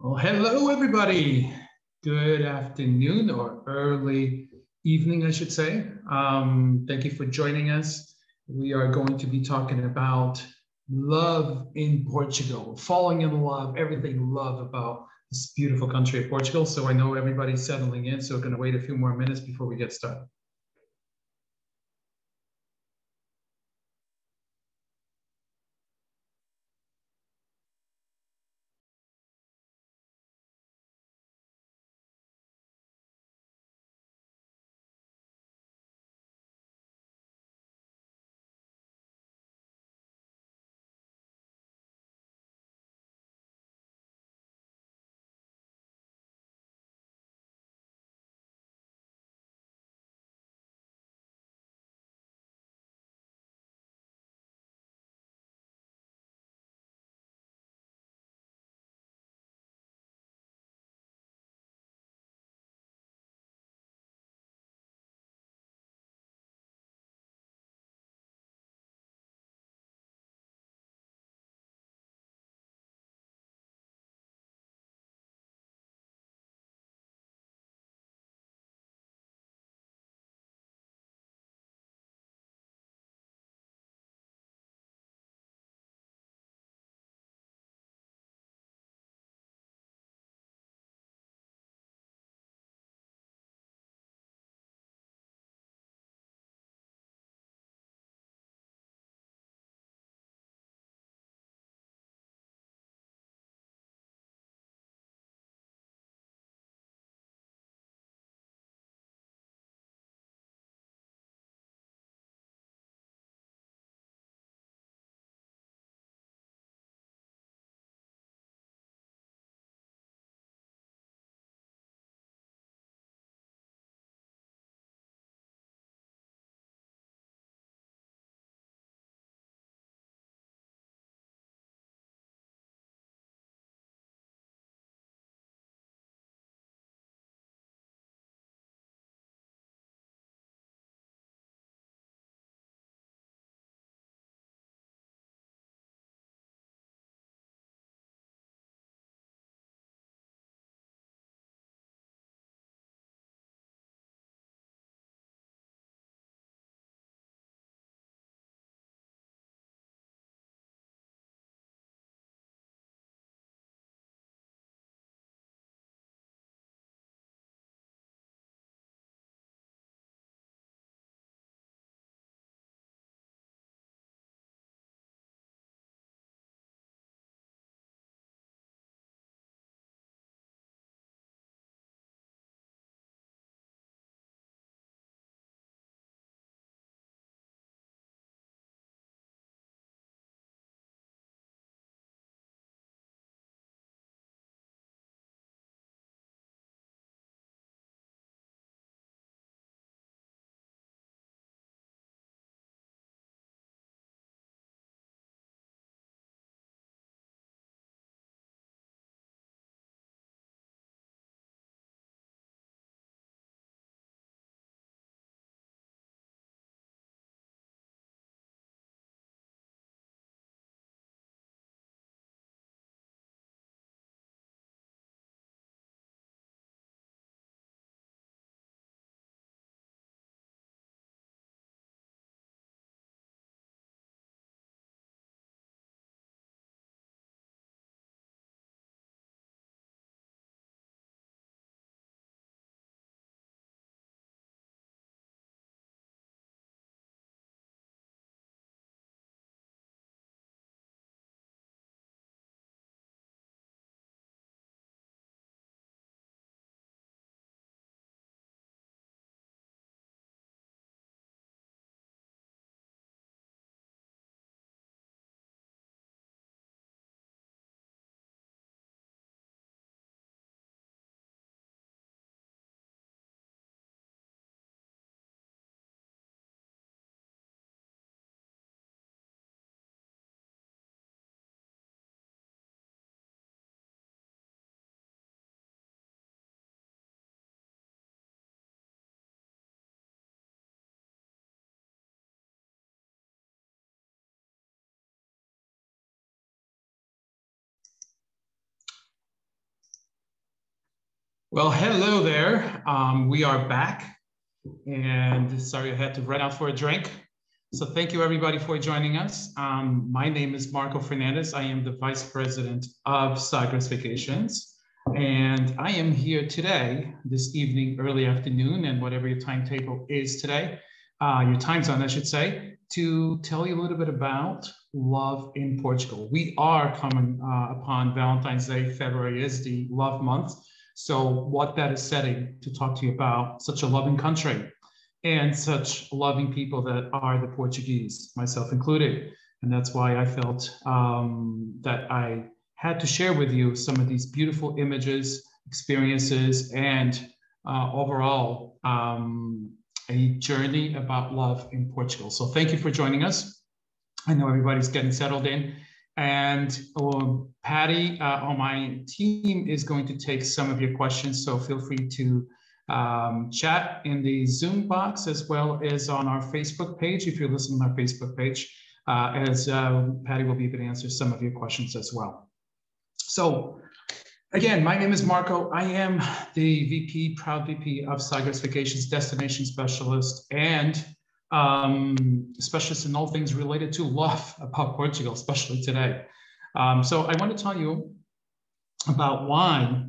Well, hello, everybody. Good afternoon or early evening, I should say. Thank you for joining us. We are going to be talking about love in Portugal, falling in love, everything love about this beautiful country of Portugal. So I know everybody's settling in, so we're going to wait a few more minutes before we get started. Well, hello there. We are back, and sorry I had to run out for a drink. So thank you everybody for joining us. My name is Marco Fernandez. I am the Vice President of Sagres Vacations, and I am here today, this evening, early afternoon, and whatever your timetable is today, your time zone, I should say, to tell you a little bit about love in Portugal. We are coming upon Valentine's Day. February is the love month. So what that is setting to talk to you about such a loving country and such loving people that are the Portuguese, myself included. And that's why I felt that I had to share with you some of these beautiful images, experiences, and overall a journey about love in Portugal. So thank you for joining us. I know everybody's getting settled in. And Patty on my team is going to take some of your questions. So feel free to chat in the Zoom box as well as on our Facebook page, if you're listening on our Facebook page, as Patty will be able to answer some of your questions as well. So again, my name is Marco. I am the VP, proud VP of Sagres Vacations, Destination Specialist, and specialist in all things related to love about Portugal, especially today. So I want to tell you about why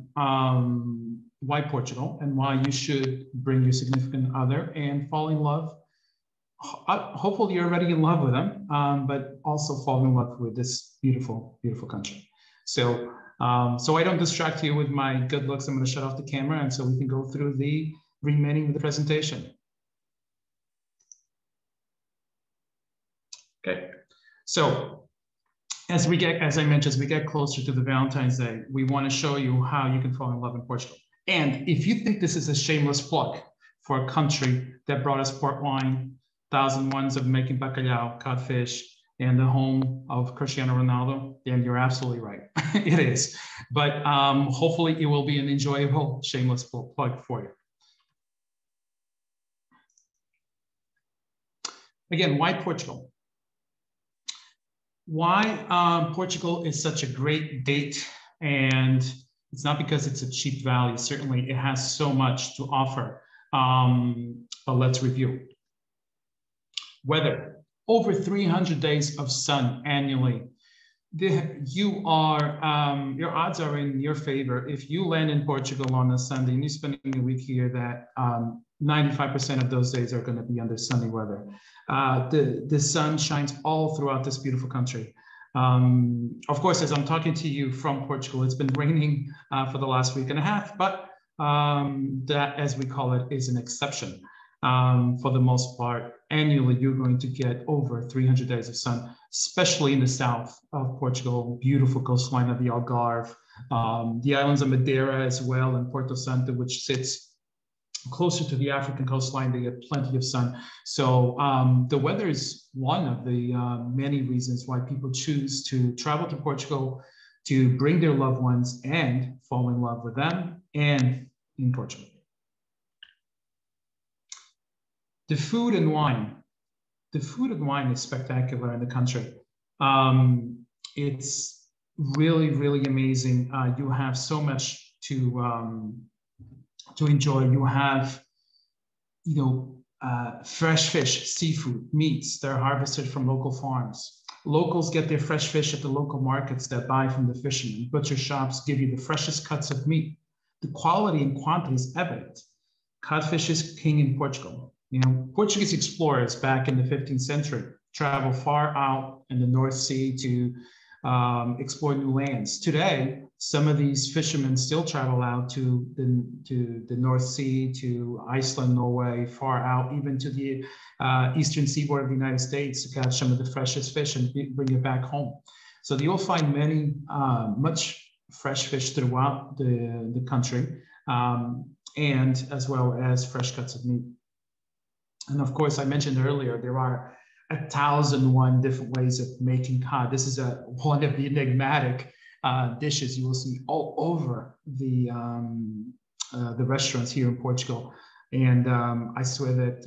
Portugal and why you should bring your significant other and fall in love. Hopefully you're already in love with them, but also fall in love with this beautiful, beautiful country. So, so I don't distract you with my good looks, I'm going to shut off the camera, and so we can go through the remaining of the presentation. Okay, so as I mentioned, as we get closer to the Valentine's Day, we want to show you how you can fall in love in Portugal. And if you think this is a shameless plug for a country that brought us port wine, 1001s of making bacalhau, codfish, and the home of Cristiano Ronaldo, then you're absolutely right. It is. But hopefully it will be an enjoyable, shameless plug for you. Again, why Portugal? Why Portugal is such a great date, and it's not because it's a cheap value. Certainly, it has so much to offer. But let's review. Weather: over 300 days of sun annually. Your odds are in your favor. If you land in Portugal on a Sunday and you're spending a week here, that 95% of those days are going to be under sunny weather. The sun shines all throughout this beautiful country. Of course, as I'm talking to you from Portugal, it's been raining for the last week and a half, but that, as we call it, is an exception. For the most part, annually, you're going to get over 300 days of sun, especially in the south of Portugal, beautiful coastline of the Algarve, the islands of Madeira as well, and Porto Santo, which sits closer to the African coastline. They get plenty of sun. So the weather is one of the many reasons why people choose to travel to Portugal to bring their loved ones and fall in love with them and in Portugal. The food and wine. The food and wine is spectacular in the country. It's really, really amazing. You have so much to enjoy. You have, fresh fish, seafood, meats that are harvested from local farms. Locals get their fresh fish at the local markets that buy from the fishermen. Butcher shops give you the freshest cuts of meat. The quality and quantity is evident. Codfish is king in Portugal. Portuguese explorers back in the 15th century traveled far out in the North Sea to explore new lands. Today, some of these fishermen still travel out to the North Sea, to Iceland, Norway, far out, even to the eastern seaboard of the United States to catch some of the freshest fish and bring it back home. So you'll find much fresh fish throughout the country, and as well as fresh cuts of meat. And of course, I mentioned earlier, there are 1,001 different ways of making cod. This is one of the enigmatic dishes you will see all over the restaurants here in Portugal. And I swear that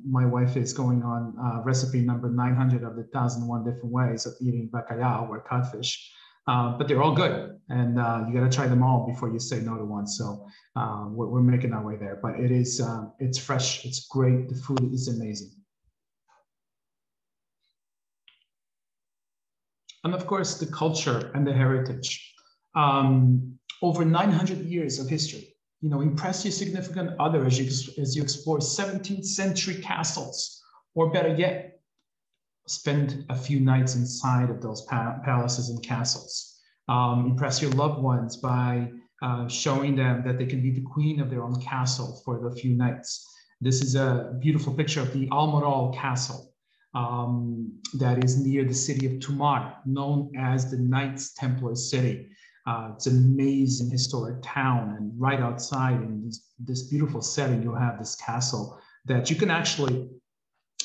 my wife is going on recipe number 900 of the 1,001 different ways of eating bacalhau or codfish. But they're all good, and you got to try them all before you say no to one. So we're making our way there, but it's fresh, it's great. The food is amazing. And of course, the culture and the heritage. Over 900 years of history. Impress your significant other as you explore 17th century castles, or better yet, spend a few nights inside of those palaces and castles. Impress your loved ones by showing them that they can be the queen of their own castle for the few nights. This is a beautiful picture of the Almoral Castle that is near the city of Tumar, known as the Knights Templar City. It's an amazing historic town, and right outside in this beautiful setting, you'll have this castle that you can actually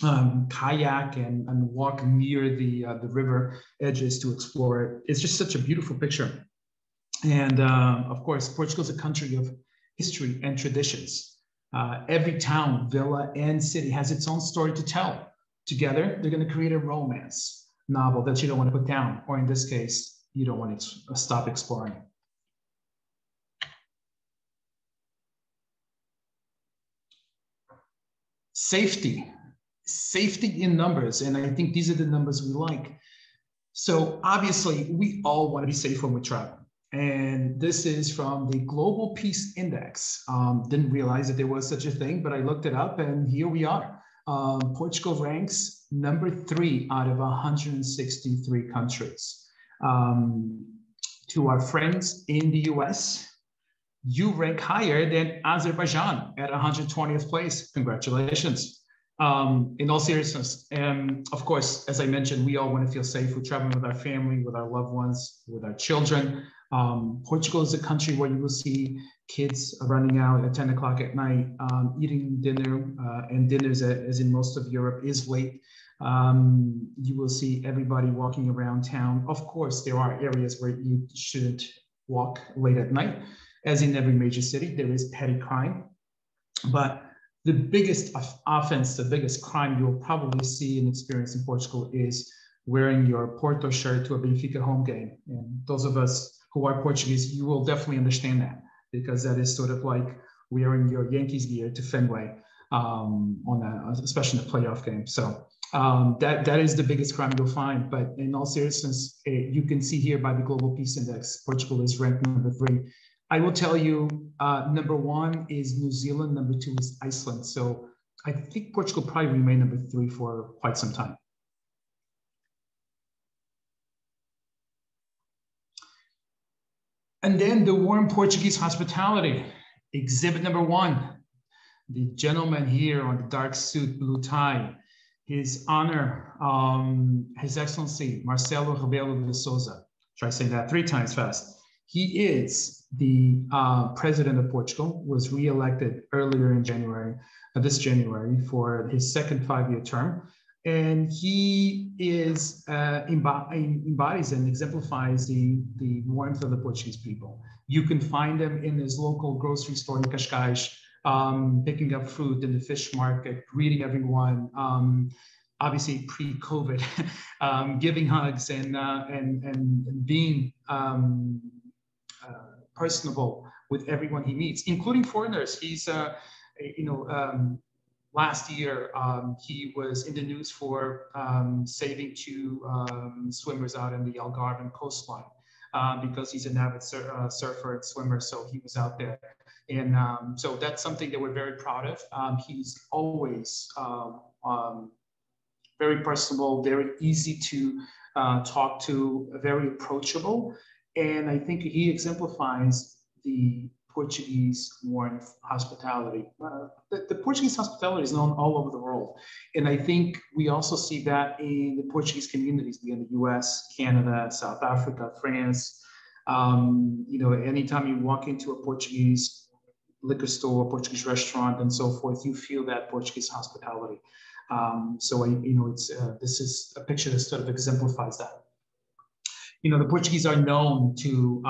kayak and walk near the river edges to explore it. It's just such a beautiful picture. And of course, Portugal is a country of history and traditions. Every town, villa, and city has its own story to tell. Together, they're going to create a romance novel that you don't want to put down, or in this case, you don't want to stop exploring. Safety in numbers, and I think these are the numbers we like. So obviously, we all want to be safe when we travel. And this is from the Global Peace Index. Didn't realize that there was such a thing, but I looked it up, and here we are. Portugal ranks number 3 out of 163 countries. To our friends in the US, you rank higher than Azerbaijan at 120th place. Congratulations. In all seriousness, of course, as I mentioned, we all want to feel safe. We're traveling with our family, with our loved ones, with our children. Portugal is a country where you will see kids running out at 10 o'clock at night, eating dinner, and dinners, as in most of Europe, is late. You will see everybody walking around town. Of course, there are areas where you shouldn't walk late at night, as in every major city. There is petty crime, but the biggest offense, the biggest crime you'll probably see and experience in Portugal is wearing your Porto shirt to a Benfica home game. And those of us who are Portuguese, you will definitely understand that, because that is sort of like wearing your Yankees gear to Fenway, especially in a playoff game. So that is the biggest crime you'll find. But in all seriousness, you can see here by the Global Peace Index, Portugal is ranked number 3. I will tell you, number 1 is New Zealand, number 2 is Iceland. So I think Portugal probably remain number 3 for quite some time. And then the warm Portuguese hospitality, exhibit number 1, the gentleman here on the dark suit, blue tie, His Honor, His Excellency, Marcelo Rebelo de Sousa. Try saying that 3 times fast. He is the president of Portugal, was re-elected earlier in this January, for his second 5-year term. And he embodies and exemplifies the warmth of the Portuguese people. You can find him in his local grocery store in Cascais, picking up fruit in the fish market, greeting everyone, obviously pre-COVID, giving hugs and being personable with everyone he meets, including foreigners. He's, last year, he was in the news for saving 2 swimmers out in the Algarve coastline because he's an avid surfer and swimmer, so he was out there. And so that's something that we're very proud of. He's always very personable, very easy to talk to, very approachable. And I think he exemplifies the Portuguese warmth, hospitality. The Portuguese hospitality is known all over the world. And I think we also see that in the Portuguese communities, in the US, Canada, South Africa, France. Anytime you walk into a Portuguese liquor store, Portuguese restaurant, and so forth, you feel that Portuguese hospitality. This is a picture that sort of exemplifies that. The Portuguese are known to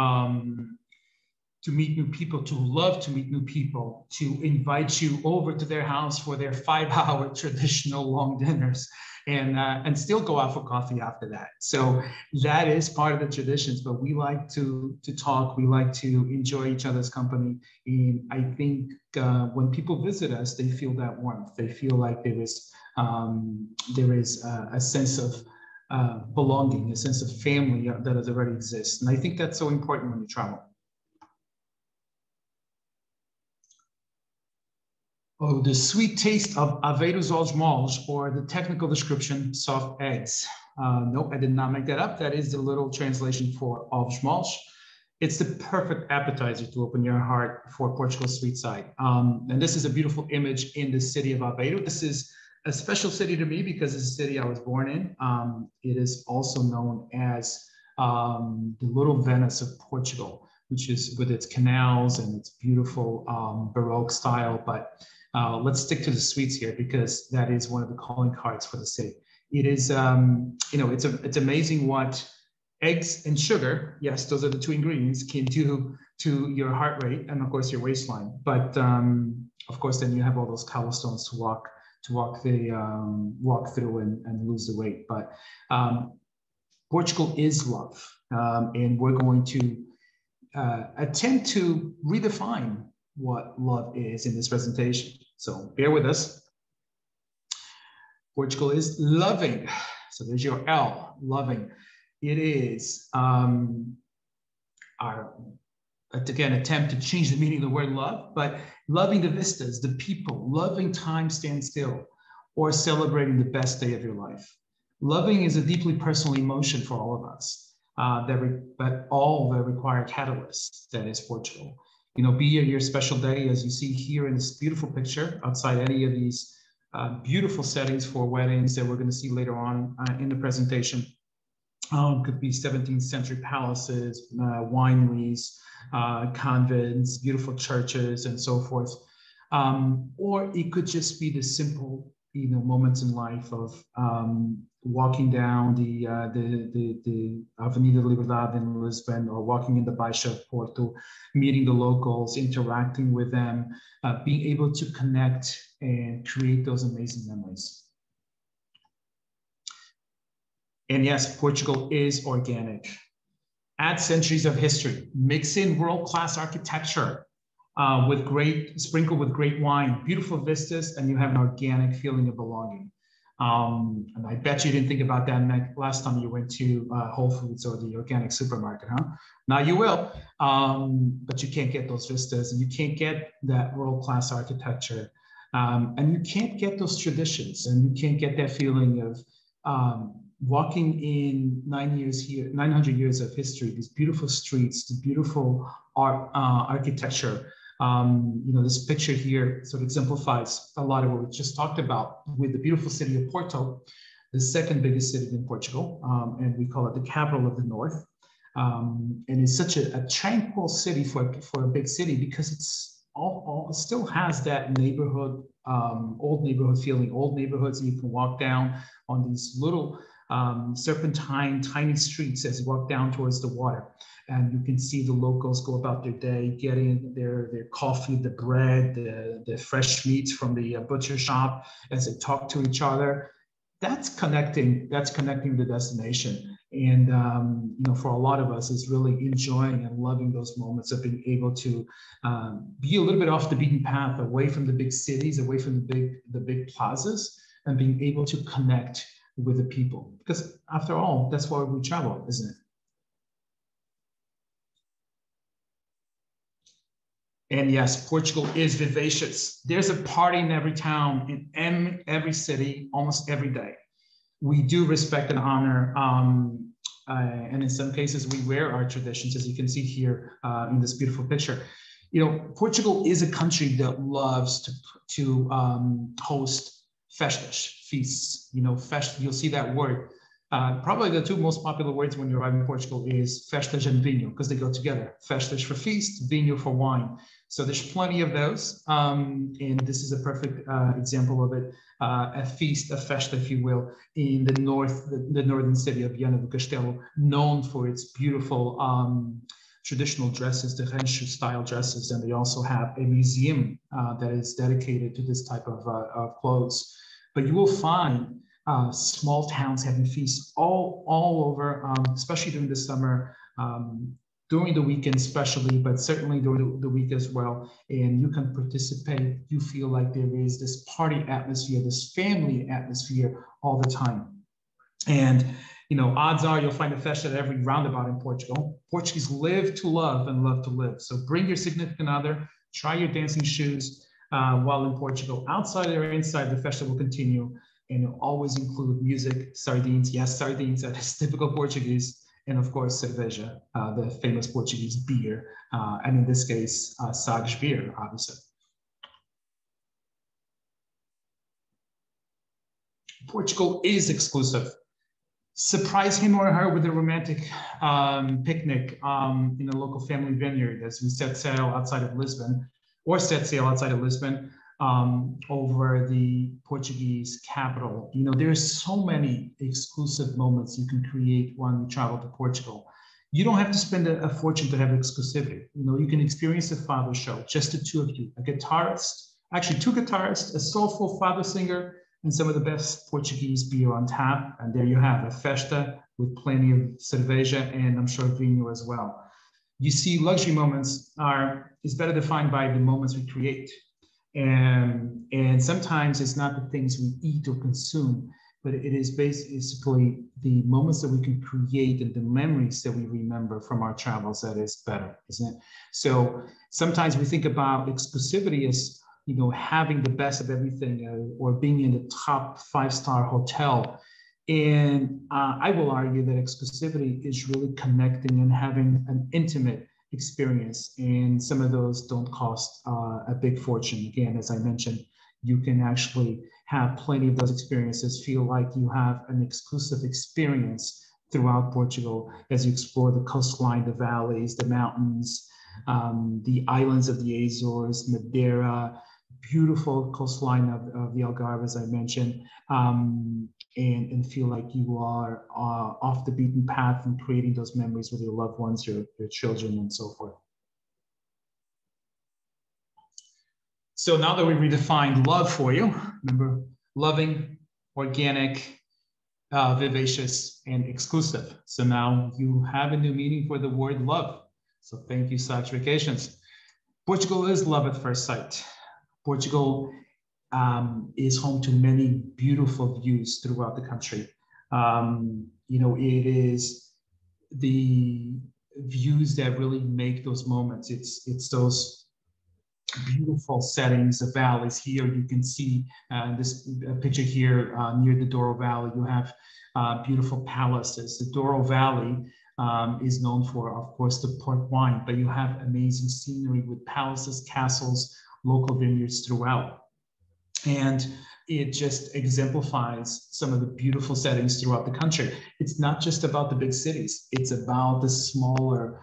meet new people, to love to meet new people, to invite you over to their house for their 5-hour traditional long dinners. and still go out for coffee after that. So that is part of the traditions, but we like to talk, we like to enjoy each other's company. And I think when people visit us, they feel that warmth. They feel like there is a sense of belonging, a sense of family that has already exists. And I think that's so important when you travel. Oh, the sweet taste of Aveiros aos molhos, or the technical description, soft eggs. Nope, I did not make that up. That is the little translation for aos molhos. It's the perfect appetizer to open your heart for Portugal's sweet side. And this is a beautiful image in the city of Aveiro. This is a special city to me because it's a city I was born in. It is also known as the Little Venice of Portugal, which is with its canals and its beautiful Baroque style. But let's stick to the sweets here because that is one of the calling cards for the city. It is, it's amazing what eggs and sugar, yes, those are the two ingredients, can do to your heart rate and of course your waistline. But of course, then you have all those cobblestones to walk through and lose the weight. But Portugal is love, and we're going to attempt to redefine what love is in this presentation. So bear with us. Portugal is loving. So there's your L, loving. It is our, again, attempt to change the meaning of the word love, but loving the vistas, the people, loving time stand still, or celebrating the best day of your life. Loving is a deeply personal emotion for all of us, but all that require catalysts, that is Portugal. You know, be your special day, as you see here in this beautiful picture, outside any of these beautiful settings for weddings that we're going to see later on in the presentation. Could be 17th century palaces, wineries, convents, beautiful churches, and so forth. Or it could just be the simple, moments in life of walking down the Avenida Liberdade in Lisbon, or walking in the Baixa of Porto, meeting the locals, interacting with them, being able to connect and create those amazing memories. And yes, Portugal is organic. Add centuries of history, mix in world-class architecture sprinkled with great wine, beautiful vistas, and you have an organic feeling of belonging. And I bet you didn't think about that last time you went to Whole Foods or the organic supermarket, huh? Now you will, but you can't get those vistas, and you can't get that world-class architecture, and you can't get those traditions, and you can't get that feeling of walking in 900 years of history, these beautiful streets, the beautiful art, architecture. This picture here sort of exemplifies a lot of what we just talked about with the beautiful city of Porto, the second biggest city in Portugal, and we call it the capital of the north. And it's such a tranquil city for a big city because it's it still has that neighborhood, old neighborhood feeling, old neighborhoods that you can walk down on these little serpentine, tiny streets as you walk down towards the water. And you can see the locals go about their day, getting their coffee, the bread, the fresh meats from the butcher shop as they talk to each other. That's connecting the destination. And, for a lot of us, it's really enjoying and loving those moments of being able to be a little bit off the beaten path, away from the big cities, away from the big plazas, and being able to connect with the people. Because after all, that's why we travel, isn't it? And yes, Portugal is vivacious. There's a party in every town, in every city, almost every day. We do respect and honor, and in some cases, we wear our traditions, as you can see here in this beautiful picture. Portugal is a country that loves to host festas, feasts. You'll see that word. Probably the two most popular words when you arrive in Portugal is festas and vinho, because they go together. Festas for feast, vinho for wine. So there's plenty of those, and this is a perfect example of it. A feast, a festa, if you will, in the northern city of Viana do Castelo, known for its beautiful traditional dresses, the Rancho style dresses, and they also have a museum that is dedicated to this type of clothes. But you will find small towns having feasts all over, especially during the summer, during the weekend especially, but certainly during the week as well. And you can participate. You feel like there is this party atmosphere, this family atmosphere all the time. And odds are you'll find a festa at every roundabout in Portugal. Portuguese live to love and love to live. So bring your significant other, try your dancing shoes while in Portugal. Outside or inside, the festa will continue, and it'll always include music, sardines. Yes, sardines, that is typical Portuguese. And of course, cerveja, the famous Portuguese beer. And in this case, Sagres beer, obviously. Portugal is exclusive. Surprise him or her with a romantic picnic in a local family vineyard as we set sail outside of Lisbon, or set sail outside of Lisbon over the Portuguese capital. There's so many exclusive moments you can create when you travel to Portugal. You don't have to spend a fortune to have exclusivity. You can experience the fado show, just the two of you, a guitarist, actually two guitarists, a soulful fado singer, and some of the best Portuguese beer on tap. And there you have a festa with plenty of cerveja and I'm sure vinho as well. You see, luxury moments is better defined by the moments we create. And sometimes it's not the things we eat or consume, but it is basically the moments that we can create and the memories that we remember from our travels that is better, isn't it? So sometimes we think about exclusivity as having the best of everything or being in the top 5-star hotel. And I will argue that exclusivity is really connecting and having an intimate experience. And some of those don't cost a big fortune. Again, as I mentioned, you can actually have plenty of those experiences, feel like you have an exclusive experience throughout Portugal as you explore the coastline, the valleys, the mountains, the islands of the Azores, Madeira, beautiful coastline of the Algarve, as I mentioned, and feel like you are off the beaten path and creating those memories with your loved ones, your children, and so forth. So now that we redefined love for you, remember, loving, organic, vivacious, and exclusive. So now you have a new meaning for the word love. So thank you, Sagres Vacations. Portugal is love at first sight. Portugal is home to many beautiful views throughout the country. It is the views that really make those moments. It's those beautiful settings, the valleys. Here you can see this picture here near the Douro Valley. You have beautiful palaces. The Douro Valley is known for, of course, the port wine, but you have amazing scenery with palaces, castles, local vineyards throughout. And it just exemplifies some of the beautiful settings throughout the country. It's not just about the big cities. It's about the smaller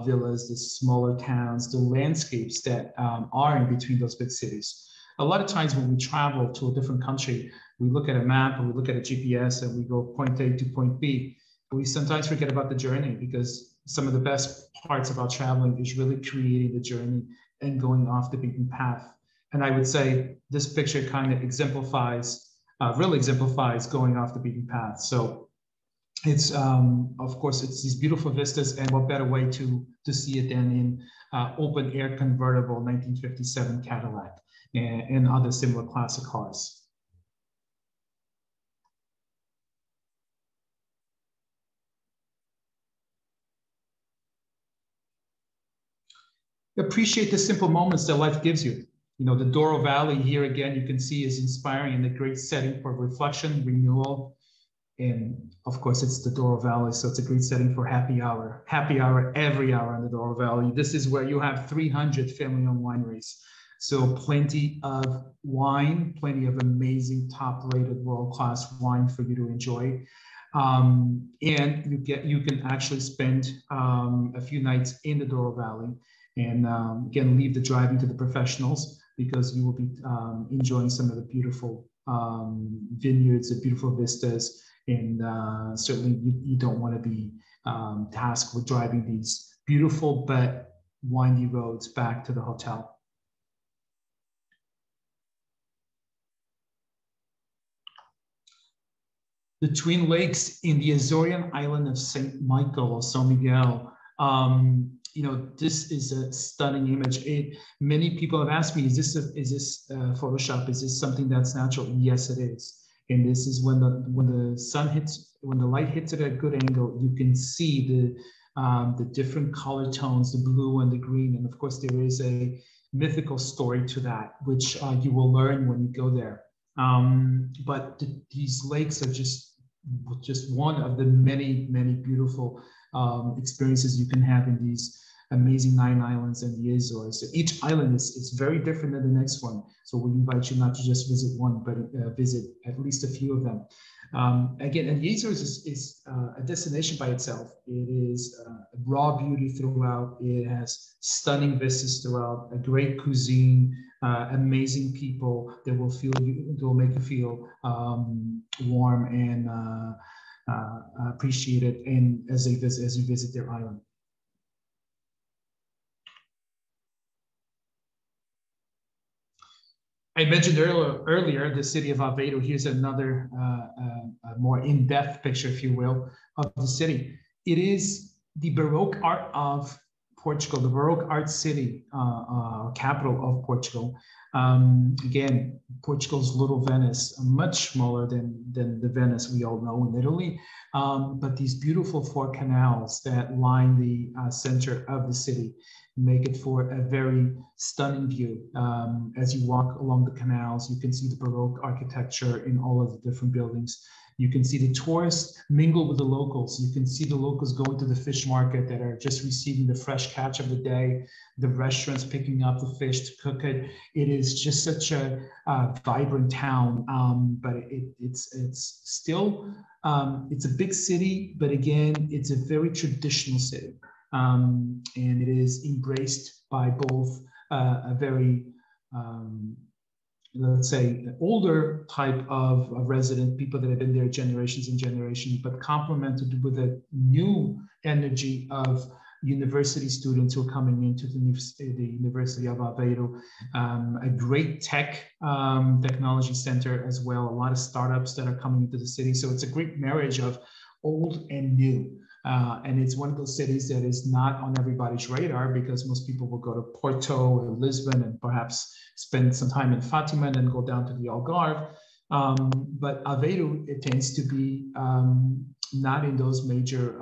villas, the smaller towns, the landscapes that are in between those big cities. A lot of times when we travel to a different country, we look at a map and we look at a GPS and we go point A to point B. But we sometimes forget about the journey, because some of the best parts about traveling is really creating the journey and going off the beaten path. And I would say this picture kind of really exemplifies going off the beaten path. So it's, of course, it's these beautiful vistas, and what better way to see it than in open air convertible 1957 Cadillac and other similar classic cars. Appreciate the simple moments that life gives you. The Douro Valley here again, you can see, is inspiring and a great setting for reflection, renewal. And of course, it's the Douro Valley, so it's a great setting for happy hour. Happy hour every hour in the Douro Valley. This is where you have 300 family-owned wineries. So plenty of wine, plenty of amazing top-rated world-class wine for you to enjoy. And you can actually spend a few nights in the Douro Valley. And again, leave the driving to the professionals, because you will be enjoying some of the beautiful vineyards, the beautiful vistas, and certainly you don't want to be tasked with driving these beautiful but windy roads back to the hotel. The twin lakes in the Azorian island of Saint Michael or San Miguel. This is a stunning image. Many people have asked me, is this Photoshop? Is this something that's natural? Yes, it is. And this is when the light hits it at a good angle, you can see the different color tones, the blue and the green. And of course, there is a mythical story to that, which you will learn when you go there. But these lakes are just one of the many, many beautiful experiences you can have in these amazing 9 islands and the Azores. So each island is very different than the next one. So we invite you not to just visit one, but visit at least a few of them. Again, and the Azores is a destination by itself. It is raw beauty throughout. It has stunning vistas throughout, a great cuisine, amazing people that will make you feel warm and appreciated, and as you visit their island. I mentioned earlier the city of Aveiro. Here's another more in-depth picture, if you will, of the city. It is the Baroque art of Portugal, the Baroque art city, capital of Portugal. Again, Portugal's little Venice, much smaller than the Venice we all know in Italy, but these beautiful 4 canals that line the center of the city make it for a very stunning view. As you walk along the canals, you can see the Baroque architecture in all of the different buildings. You can see the tourists mingle with the locals. You can see the locals going to the fish market that are just receiving the fresh catch of the day, the restaurants picking up the fish to cook it. It is just such a vibrant town, but it's still, it's a big city, but again, it's a very traditional city. And it is embraced by both a very, let's say, older type of resident, people that have been there generations and generations, but complemented with a new energy of university students who are coming into the University of Aveiro, a great technology center as well, a lot of startups that are coming into the city. So it's a great marriage of old and new. And it's one of those cities that is not on everybody's radar because most people will go to Porto or Lisbon and perhaps spend some time in Fatima and then go down to the Algarve. But Aveiro, it tends to be not in those major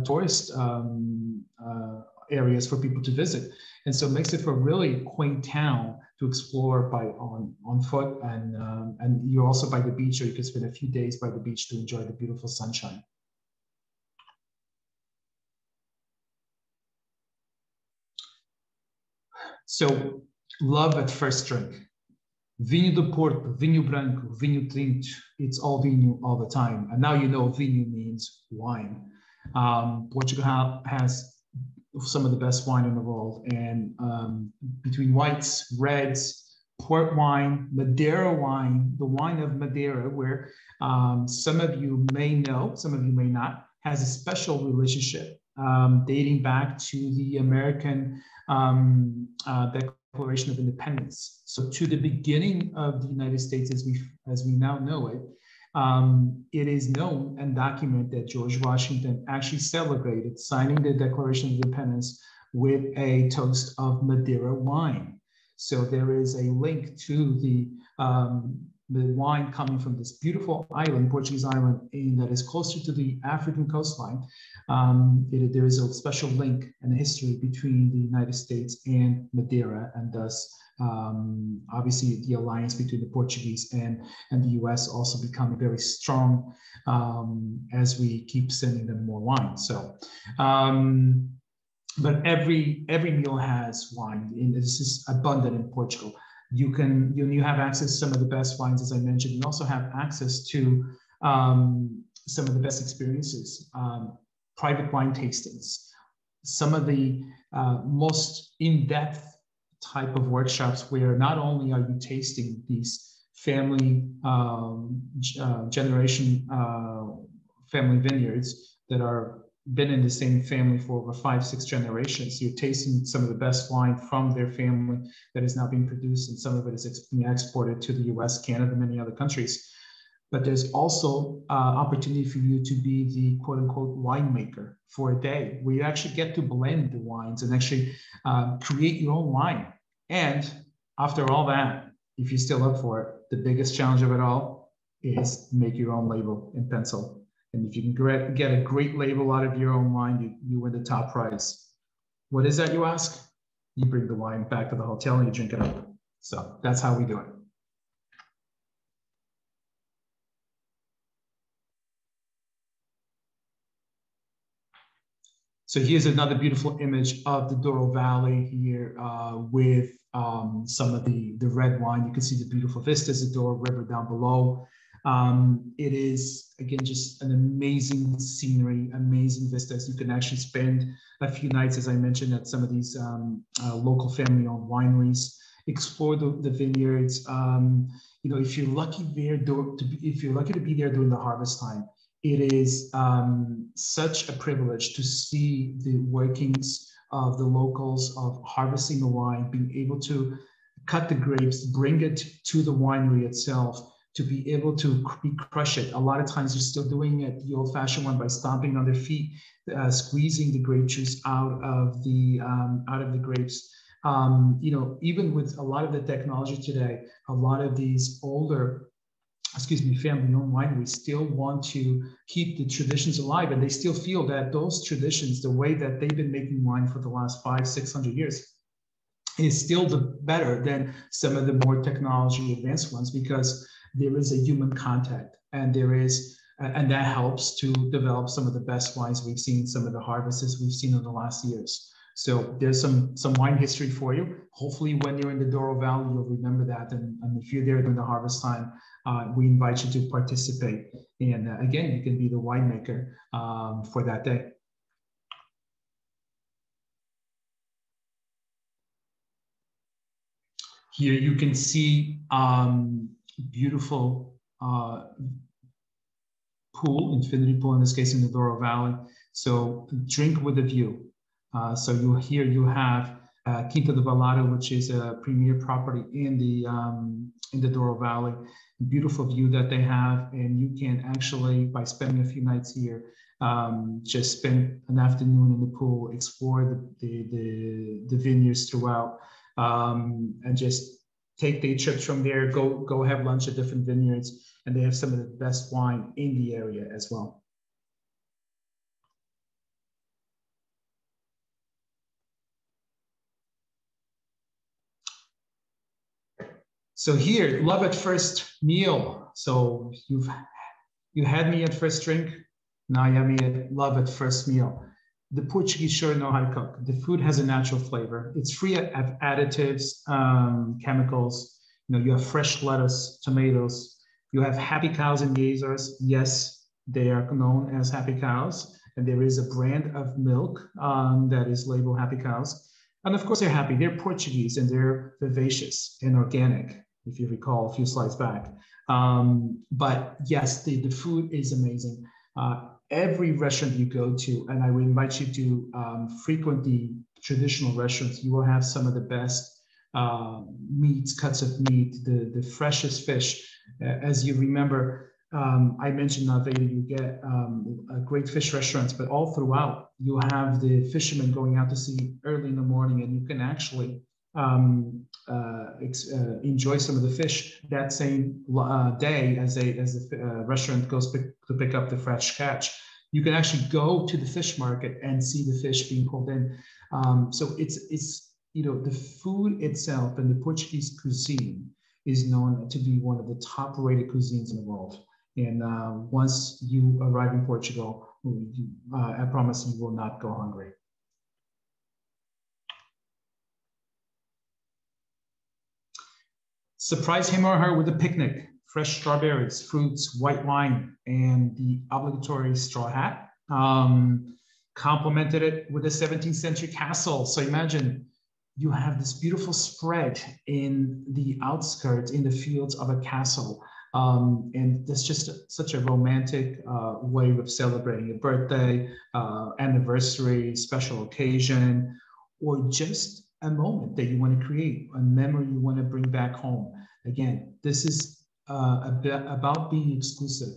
tourist areas for people to visit. And so it makes it for a really quaint town to explore on foot. And you're also by the beach, or you can spend a few days by the beach to enjoy the beautiful sunshine. So, love at first drink. Vinho do Porto, vinho branco, vinho tinto. It's all vinho all the time. And now you know vinho means wine. Portugal has some of the best wine in the world. And between whites, reds, port wine, Madeira wine, the wine of Madeira, where some of you may know, some of you may not, has a special relationship dating back to the American Declaration of Independence. So to the beginning of the United States as we now know it, it is known and documented that George Washington actually celebrated signing the Declaration of Independence with a toast of Madeira wine. So there is a link to the wine coming from this beautiful island, Portuguese island, that is closer to the African coastline. There is a special link and a history between the United States and Madeira, and thus, obviously, the alliance between the Portuguese and the US also becoming very strong as we keep sending them more wine. So, but every meal has wine, and this is abundant in Portugal. You have access to some of the best wines, as I mentioned. You also have access to some of the best experiences, private wine tastings, some of the most in-depth type of workshops where not only are you tasting these family generation family vineyards that are been in the same family for over 5-6 generations. You're tasting some of the best wine from their family that is now being produced, and some of it is being exported to the US, Canada, and many other countries. but there's also opportunity for you to be the quote unquote winemaker for a day, where you actually get to blend the wines and actually create your own wine. And after all that, if you're still up for it, the biggest challenge of it all is make your own label in pencil. And if you can get a great label out of your own wine, you win the top prize. What is that, you ask? You bring the wine back to the hotel and you drink it up. So that's how we do it. So here's another beautiful image of the Douro Valley here with some of the red wine. You can see the beautiful vistas, the Douro River down below. It is, again, just an amazing scenery, amazing vistas. You can actually spend a few nights, as I mentioned, at some of these local family-owned wineries, explore the vineyards. You know, if you're lucky to be there during the harvest time, it is such a privilege to see the workings of the locals of harvesting the wine, being able to cut the grapes, bring it to the winery itself, to be able to crush it. A lot of times you're still doing it the old-fashioned one by stomping on their feet, squeezing the grape juice out of the grapes. You know, even with a lot of the technology today, a lot of these older family-owned wineries still want to keep the traditions alive, and they still feel that those traditions, the way that they've been making wine for the last 500-600 years, is still better than some of the more technology advanced ones, because there is a human contact, and and that helps to develop some of the best wines we've seen, some of the harvests we've seen in the last years. So there's some wine history for you. Hopefully when you're in the Douro Valley, you'll remember that. And if you're there during the harvest time, we invite you to participate. And again, you can be the winemaker for that day. Here you can see beautiful pool, infinity pool in this case in the Douro Valley. So drink with a view. So you have Quinta do Balado, which is a premier property in the Douro Valley. Beautiful view that they have, and you can actually, by spending a few nights here, just spend an afternoon in the pool, explore the vineyards throughout, and just take day trips from there. Go have lunch at different vineyards, and they have some of the best wine in the area as well. So here, love at first meal. So you had me at first drink. Now you have me at love at first meal. The Portuguese sure know how to cook. The food has a natural flavor. It's free of additives, chemicals. You know, you have fresh lettuce, tomatoes. You have happy cows in the Azores. Yes, they are known as happy cows. And there is a brand of milk that is labeled happy cows. And of course, they're happy. They're Portuguese and they're vivacious and organic, if you recall a few slides back. But yes, the food is amazing. Every restaurant you go to, and I would invite you to frequent the traditional restaurants, you will have some of the best meats, cuts of meat, the freshest fish. As you remember, I mentioned Naveda, you get great fish restaurants, but all throughout, you have the fishermen going out to sea early in the morning, and you can actually enjoy some of the fish that same day as the restaurant goes to pick up the fresh catch. You can actually go to the fish market and see the fish being pulled in. So it's you know, the food itself and the Portuguese cuisine is known to be one of the top-rated cuisines in the world. And once you arrive in Portugal, I promise you will not go hungry. Surprise him or her with a picnic, fresh strawberries, fruits, white wine, and the obligatory straw hat. Complemented it with a 17th century castle. So imagine you have this beautiful spread in the outskirts, in the fields of a castle. And that's just such a romantic way of celebrating a birthday, anniversary, special occasion, or just a moment that you want to create, a memory you want to bring back home. Again, this is about being exclusive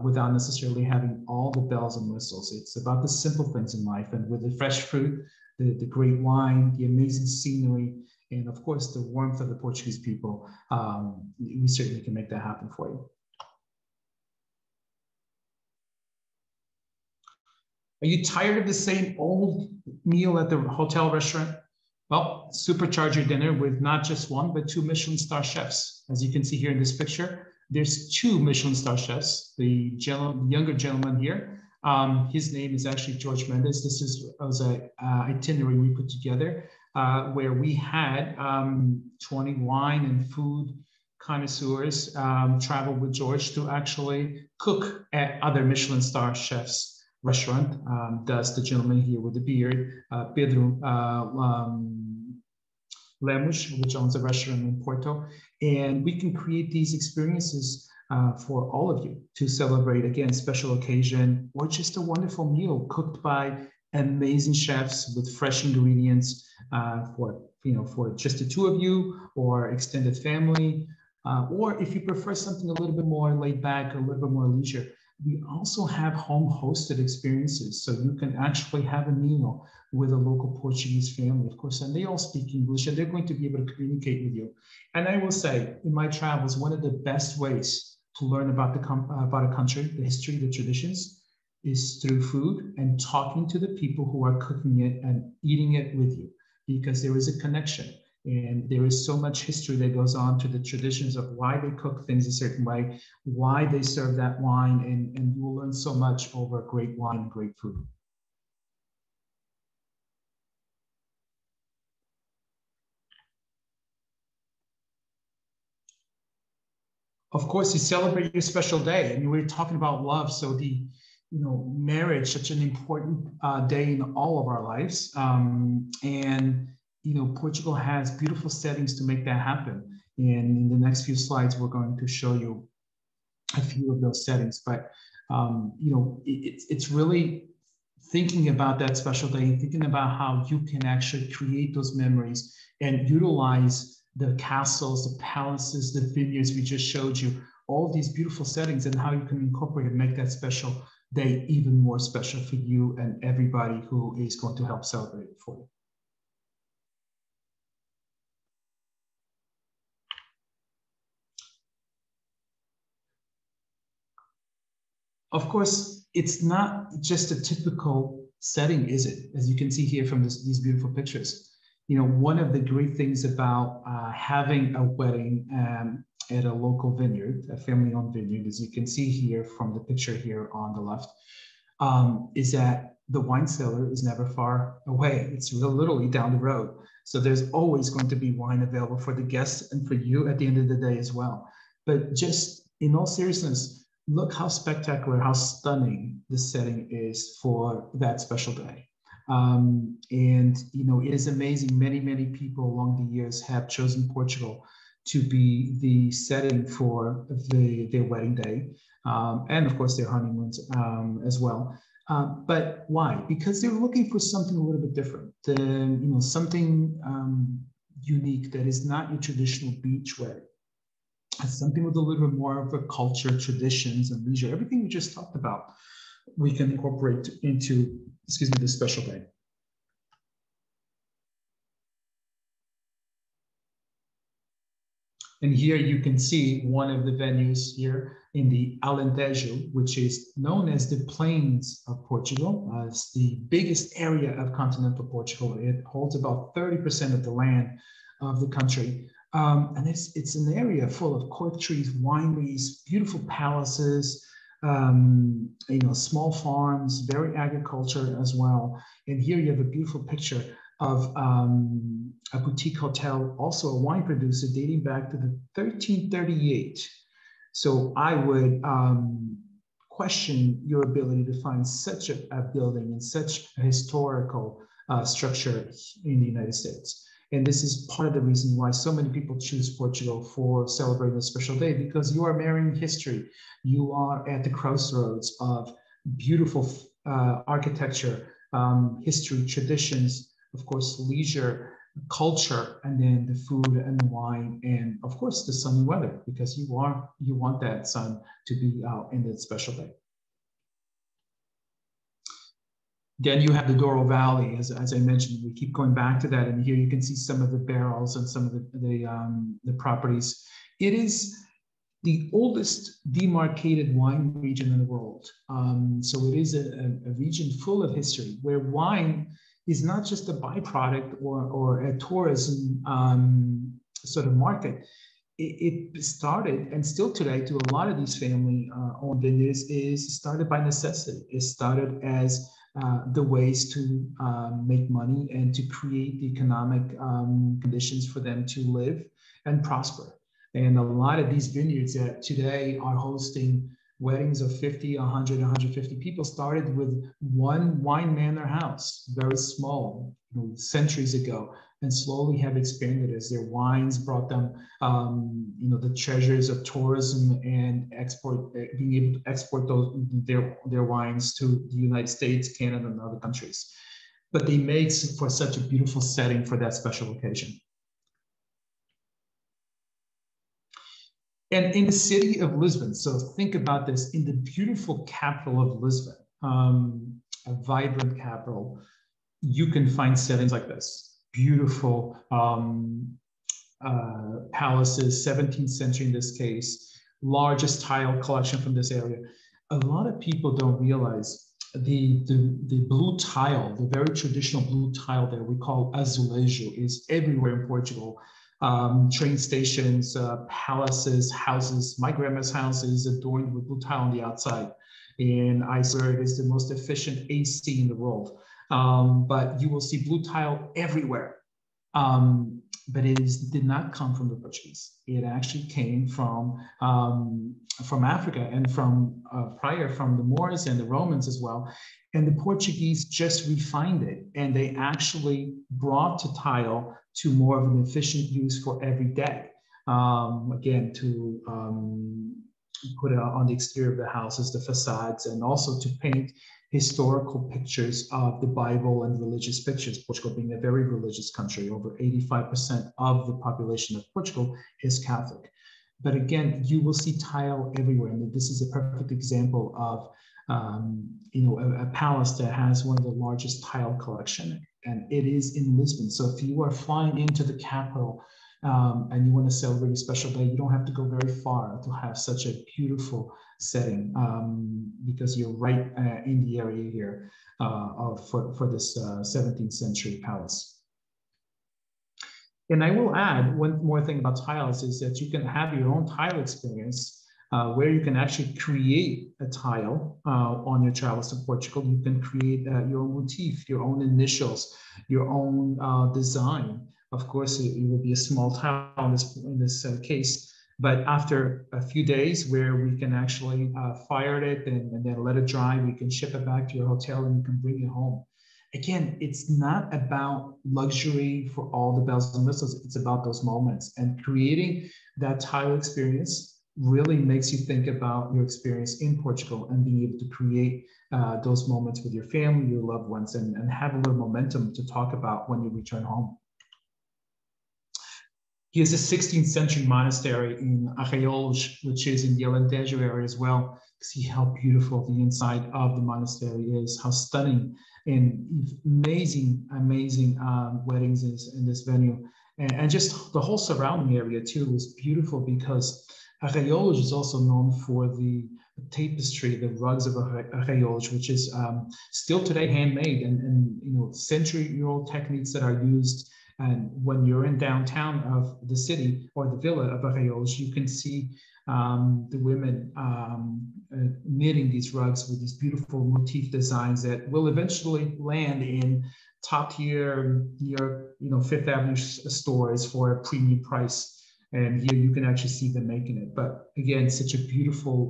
without necessarily having all the bells and whistles. It's about the simple things in life, and with the fresh fruit, the great wine, the amazing scenery, and of course the warmth of the Portuguese people, we certainly can make that happen for you. Are you tired of the same old meal at the hotel restaurant? Well, supercharge your dinner with not just one, but two Michelin star chefs. As you can see here in this picture, there's two Michelin star chefs. The younger gentleman here, his name is actually George Mendes. This was an itinerary we put together where we had 20 wine and food connoisseurs travel with George to actually cook at other Michelin star chefs restaurant. Does the gentleman here with the beard, Pedro Lemos, which owns a restaurant in Porto. And we can create these experiences for all of you to celebrate, again, special occasion, or just a wonderful meal cooked by amazing chefs with fresh ingredients for just the two of you or extended family. Or if you prefer something a little bit more laid back, a little bit more leisure, we also have home hosted experiences. So you can actually have a meal with a local Portuguese family, of course, and they all speak English and they're going to be able to communicate with you. And I will say, in my travels, one of the best ways to learn about about a country, the history, the traditions, is through food and talking to the people who are cooking it and eating it with you, because there is a connection. And there is so much history that goes on to the traditions of why they cook things a certain way, why they serve that wine, and you will learn so much over great wine and great food. Of course, you celebrate your special day. I mean, we're talking about love, so marriage, such an important day in all of our lives, and Portugal has beautiful settings to make that happen. And in the next few slides, we're going to show you a few of those settings. But it's really thinking about that special day, thinking about how you can actually create those memories and utilize the castles, the palaces, the vineyards we just showed you, all these beautiful settings, and how you can incorporate and make that special day even more special for you and everybody who is going to help celebrate it for you. Of course, it's not just a typical setting, is it? As you can see here from these beautiful pictures. One of the great things about having a wedding at a local vineyard, a family-owned vineyard, as you can see here from the picture here on the left, is that the wine cellar is never far away. It's literally down the road. So there's always going to be wine available for the guests and for you at the end of the day as well. But just in all seriousness, look how spectacular, how stunning the setting is for that special day. It is amazing. Many, many people along the years have chosen Portugal to be the setting for their wedding day, and of course their honeymoons as well. But why? Because they're looking for something a little bit different, something unique that is not your traditional beach wedding. It's something with a little bit more of a culture, traditions, and leisure. Everything we just talked about, we can incorporate into, this special day. And here you can see one of the venues here in the Alentejo, which is known as the Plains of Portugal. It's the biggest area of continental Portugal. It holds about 30% of the land of the country. And it's an area full of cork trees, wineries, beautiful palaces, small farms, very agriculture as well. And here you have a beautiful picture of a boutique hotel, also a wine producer dating back to the 1338. So I would question your ability to find such a building and such a historical structure in the United States. And this is part of the reason why so many people choose Portugal for celebrating a special day, because you are marrying history. You are at the crossroads of beautiful architecture, history, traditions, of course, leisure, culture, and then the food and the wine, and of course the sunny weather, because you want that sun to be out in that special day. Then you have the Douro Valley, as I mentioned. We keep going back to that, and here you can see some of the barrels and some of the properties. It is the oldest demarcated wine region in the world. So it is a region full of history, where wine is not just a byproduct or a tourism sort of market. It started, and still today, to a lot of these family-owned vineyards, is started by necessity. It started as the ways to make money and to create the economic conditions for them to live and prosper. And a lot of these vineyards that today are hosting weddings of 50, 100, 150 people started with one wine manor house, very small, centuries ago, and slowly have expanded as their wines brought them, the treasures of tourism and being able to export their wines to the United States, Canada, and other countries. But they make for such a beautiful setting for that special occasion. And in the city of Lisbon, so think about this, in the beautiful capital of Lisbon, a vibrant capital, you can find settings like this. Beautiful palaces, 17th century in this case, largest tile collection from this area. A lot of people don't realize the blue tile, the very traditional blue tile that we call azulejo, is everywhere in Portugal. Train stations, palaces, houses. My grandma's house is adorned with blue tile on the outside. And I swear it is the most efficient AC in the world. But you will see blue tile everywhere. But it did not come from the Portuguese. It actually came from Africa, and from the Moors and the Romans as well. And the Portuguese just refined it, and they actually brought to tile to more of an efficient use for every day. Again, to put it on the exterior of the houses, the facades, and also to paint historical pictures of the Bible and religious pictures. Portugal being a very religious country, over 85% of the population of Portugal is Catholic. But again, you will see tile everywhere. And this is a perfect example of a palace that has one of the largest tile collection, and it is in Lisbon. So if you are flying into the capital and you want to celebrate a special day, you don't have to go very far to have such a beautiful setting, because you're right in the area here for this 17th century palace. And I will add one more thing about tiles, is that you can have your own tile experience, where you can actually create a tile on your travels to Portugal. You can create your own motif, your own initials, your own design. Of course, it will be a small tile in this case, but after a few days where we can actually fire it and then let it dry, we can ship it back to your hotel and you can bring it home. Again, it's not about luxury for all the bells and whistles. It's about those moments, and creating that tile experience really makes you think about your experience in Portugal and being able to create those moments with your family, your loved ones, and have a little momentum to talk about when you return home. Here's a 16th century monastery in Arraiolos, which is in the Alentejo area as well. See how beautiful the inside of the monastery is, how stunning, and amazing weddings in this venue. And just the whole surrounding area too is beautiful, because Arraiolos is also known for the tapestry, the rugs of Arraiolos, which is still today handmade, and century-old techniques that are used. And when you're in downtown of the city or the villa of Arraiolos, you can see the women knitting these rugs with these beautiful motif designs that will eventually land in top-tier New York, Fifth Avenue stores for a premium price. And here you can actually see them making it. But again, such a beautiful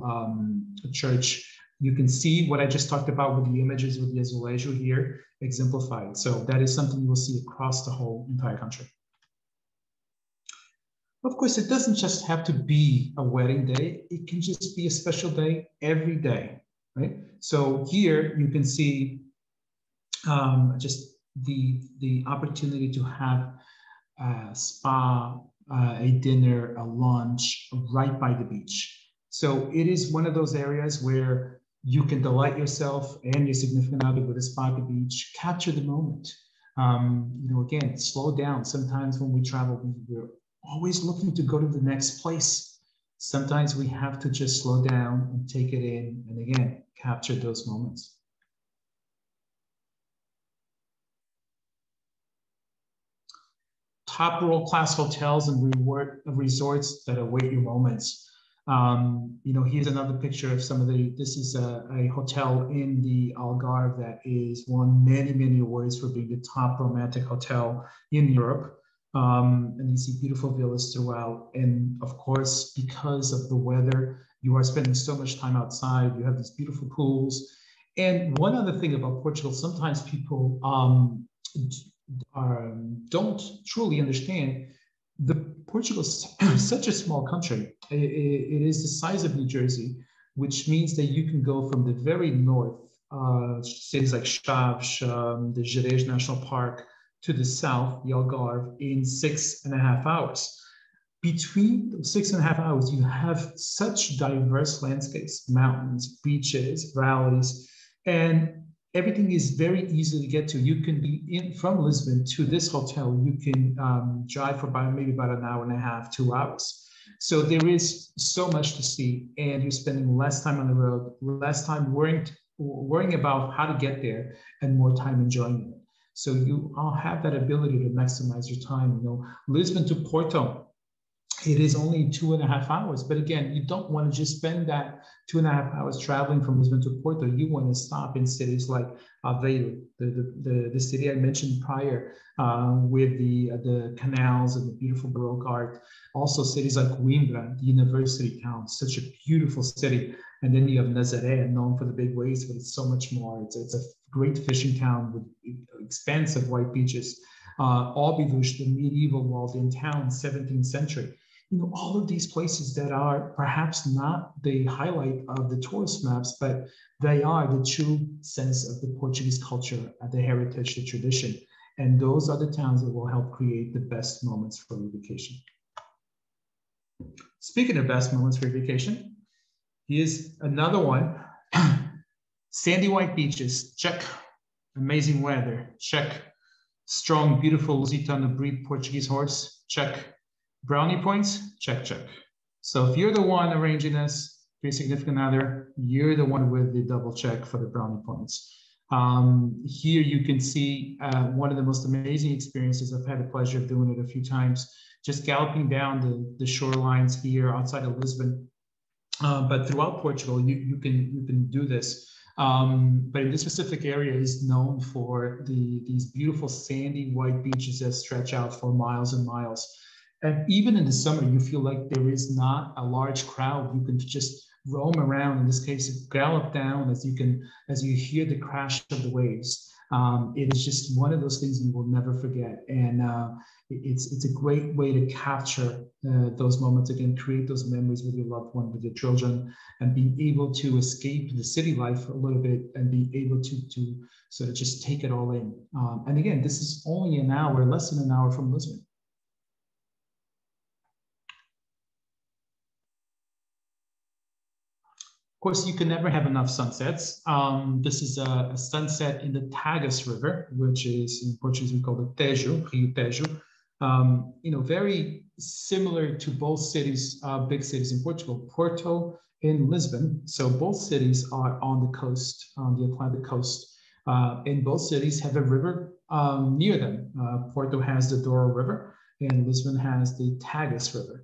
church. You can see what I just talked about with the images with the azulejo here exemplified. So that is something you will see across the whole entire country. Of course, it doesn't just have to be a wedding day. It can just be a special day every day, right? So here you can see just the opportunity to have a spa, a dinner, a lunch right by the beach. So it is one of those areas where you can delight yourself and your significant other with a spa at the beach, capture the moment. Again, slow down. Sometimes when we travel, we're always looking to go to the next place. Sometimes we have to just slow down and take it in, and again, capture those moments. Top world-class hotels and resorts that await your moments. Here's another picture of this is a hotel in the Algarve that is won many, many awards for being the top romantic hotel in Europe. And you see beautiful villas throughout. And of course, because of the weather, you are spending so much time outside. You have these beautiful pools. And one other thing about Portugal, sometimes people don't truly understand. Portugal is such a small country. It is the size of New Jersey, which means that you can go from the very north, cities like Chaves, the Gerês National Park, to the south, the Algarve, in 6.5 hours. Between those 6.5 hours, you have such diverse landscapes, mountains, beaches, valleys, and everything is very easy to get to. You can be from Lisbon to this hotel. You can drive for maybe about an hour and a half, 2 hours. So there is so much to see, and you're spending less time on the road, less time worrying about how to get there, and more time enjoying it. So you all have that ability to maximize your time. Lisbon to Porto, it is only 2.5 hours. But again, you don't want to just spend that 2.5 hours traveling from Lisbon to Porto. You want to stop in cities like Aveiro, the city I mentioned prior, with the canals and the beautiful Baroque art. Also cities like Coimbra, the university town, such a beautiful city. And then you have Nazaré, known for the big waves, but it's so much more. It's a great fishing town with expansive white beaches. Óbidos, the medieval walled-in town, 17th century. All of these places that are perhaps not the highlight of the tourist maps, but they are the true sense of the Portuguese culture, the heritage, the tradition. And those are the towns that will help create the best moments for your vacation. Speaking of best moments for your vacation, here's another one. Sandy white beaches, check. Amazing weather, check. Strong, beautiful Lusitano breed Portuguese horse, check. Brownie points, check, check. So if you're the one arranging this for your significant other, you're the one with the double check for the brownie points. Here you can see one of the most amazing experiences. I've had the pleasure of doing it a few times, just galloping down the shorelines here outside of Lisbon. But throughout Portugal, you can do this. But in this specific area is known for these beautiful sandy white beaches that stretch out for miles and miles. And even in the summer, you feel like there is not a large crowd. You can just roam around, in this case, gallop down as you hear the crash of the waves. It is just one of those things you will never forget. And it's a great way to capture those moments, again, create those memories with your loved one, with your children, and being able to escape the city life a little bit and be able to sort of just take it all in. And again, this is only an hour, less than an hour from Lisbon. Of course, you can never have enough sunsets. This is a sunset in the Tagus River, which is in Portuguese we call it Tejo, Rio Tejo. Very similar to both cities, big cities in Portugal, Porto and Lisbon. So both cities are on the coast, on the Atlantic coast. And both cities have a river near them. Porto has the Douro River and Lisbon has the Tagus River.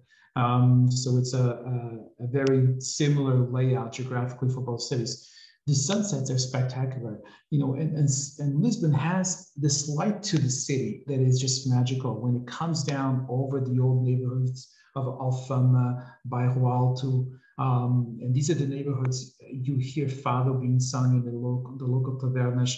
So it's a very similar layout geographically for both cities. The sunsets are spectacular, and Lisbon has this light to the city that is just magical when it comes down over the old neighborhoods of Alfama, Bairro Alto, and these are the neighborhoods you hear fado being sung in the local tavernas.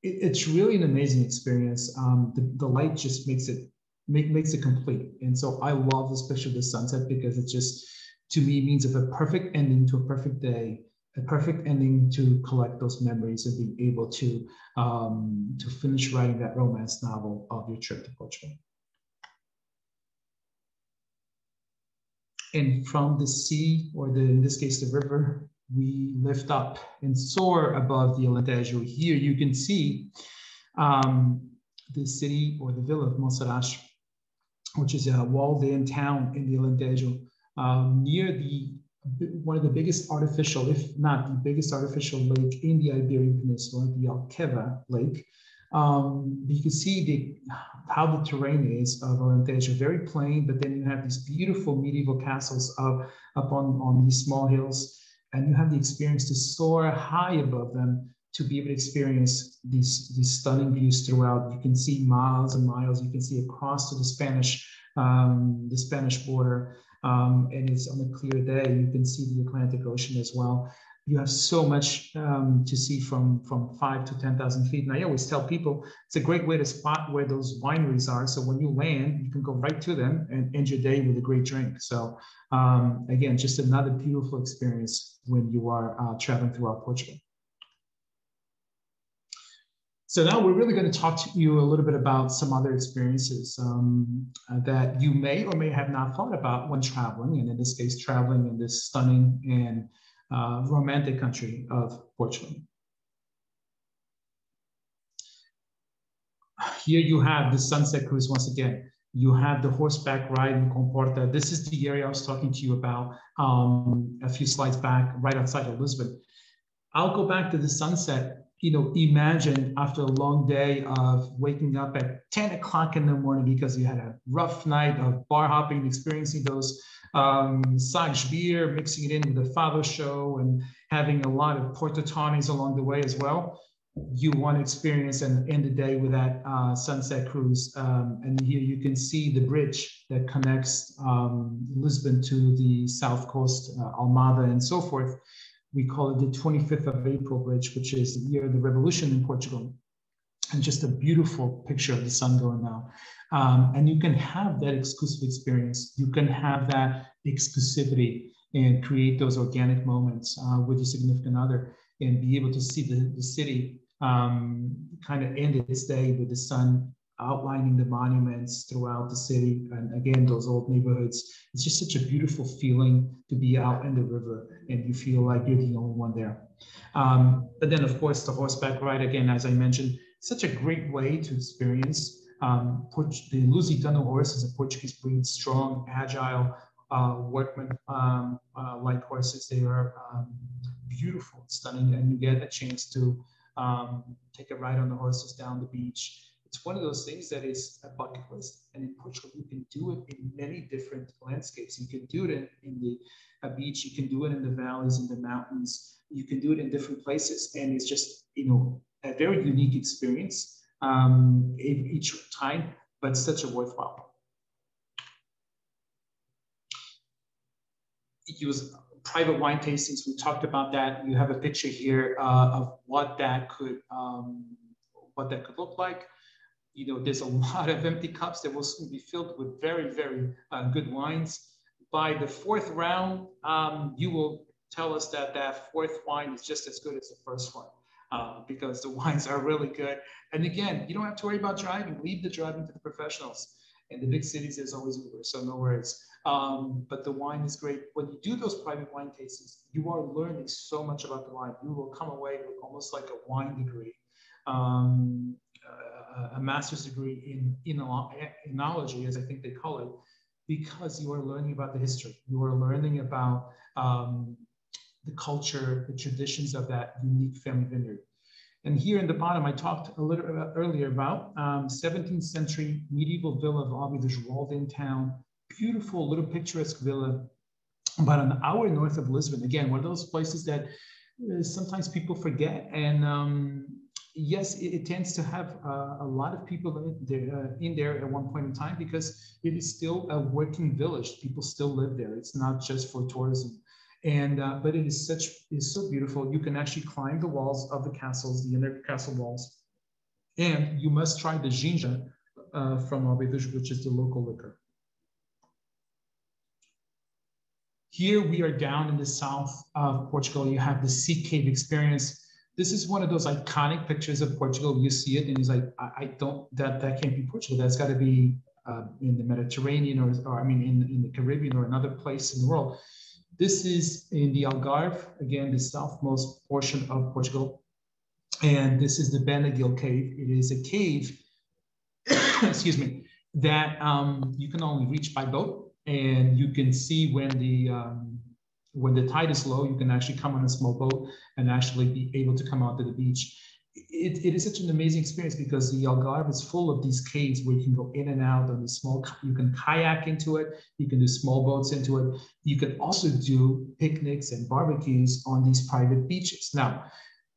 It's really an amazing experience. The light just makes it complete. And so I love especially the sunset because it just, to me, means of a perfect ending to a perfect day, a perfect ending to collect those memories and being able to finish writing that romance novel of your trip to Portugal. And from the sea, or in this case, the river, we lift up and soar above the Alentejo. Here you can see the city or the villa of Monserrat, which is a walled-in town in the Alentejo, near one of the biggest artificial, if not the biggest artificial lake in the Iberian Peninsula, the Alqueva Lake. You can see how the terrain is of Alentejo, very plain, but then you have these beautiful medieval castles up on these small hills, and you have the experience to soar high above them to be able to experience these stunning views throughout. You can see miles and miles. You can see across to the Spanish border, and it's on a clear day. You can see the Atlantic Ocean as well. You have so much to see from 5 to 10,000 feet. And I always tell people it's a great way to spot where those wineries are. So when you land, you can go right to them and end your day with a great drink. So again, just another beautiful experience when you are traveling throughout Portugal. So now we're really going to talk to you a little bit about some other experiences that you may or may have not thought about when traveling, and in this case, traveling in this stunning and romantic country of Portugal. Here you have the sunset cruise once again. You have the horseback ride in Comporta. This is the area I was talking to you about a few slides back, right outside of Lisbon. I'll go back to the sunset. You know, imagine after a long day of waking up at 10 o'clock in the morning because you had a rough night of bar hopping, experiencing those Sagres beer, mixing it in with the fado show, and having a lot of portatones along the way as well. You want to experience and end the day with that sunset cruise. And here you can see the bridge that connects Lisbon to the south coast, Almada and so forth. We call it the 25th of April Bridge, which is the year of the revolution in Portugal. And just a beautiful picture of the sun going down. And you can have that exclusive experience. You can have that exclusivity and create those organic moments with your significant other and be able to see the city kind of end its day with the sun outlining the monuments throughout the city. And again, those old neighborhoods. It's just such a beautiful feeling to be out in the river and you feel like you're the only one there. But then, of course, the horseback ride, again, as I mentioned, such a great way to experience. The Lusitano horse is a Portuguese breed, strong, agile, workman like horses. They are beautiful, stunning, and you get a chance to take a ride on the horses down the beach. It's one of those things that is a bucket list. And in Portugal, you can do it in many different landscapes. You can do it in the beach. You can do it in the valleys, in the mountains. You can do it in different places. And it's just, you know, a very unique experience each time, but such a worthwhile. Use private wine tastings. We talked about that. You have a picture here of what that could look like. You know, there's a lot of empty cups that will soon be filled with very, very good wines. By the fourth round, you will tell us that that fourth wine is just as good as the first one because the wines are really good. And again, you don't have to worry about driving. Leave the driving to the professionals. In the big cities, there's always Uber, so no worries. But the wine is great. When you do those private wine tastings, you are learning so much about the wine. You will come away with almost like a wine degree. A master's degree in enology, as I think they call it, because you are learning about the history. You are learning about the culture, the traditions of that unique family vineyard. And here in the bottom, I talked a little earlier about 17th century medieval villa of Óbidos, walled-in town, beautiful little picturesque villa, about an hour north of Lisbon. Again, one of those places that sometimes people forget. And yes, it tends to have a lot of people in there at one point in time because it is still a working village. People still live there. It's not just for tourism. And but it is so beautiful. You can actually climb the walls of the castles, the inner castle walls, and you must try the ginja from Óbidos, which is the local liquor. Here we are down in the south of Portugal. You have the sea cave experience. This is one of those iconic pictures of Portugal. You see it and it's like, that can't be Portugal. That's got to be in the Mediterranean or I mean, in the Caribbean or another place in the world. This is in the Algarve, again, the southmost portion of Portugal. And this is the Benadil Cave. It is a cave, excuse me, that you can only reach by boat. And you can see when the tide is low, you can actually come on a small boat and actually be able to come out to the beach. It is such an amazing experience because the Algarve is full of these caves where you can go in and out on the small, you can kayak into it, you can do small boats into it. You can also do picnics and barbecues on these private beaches. Now,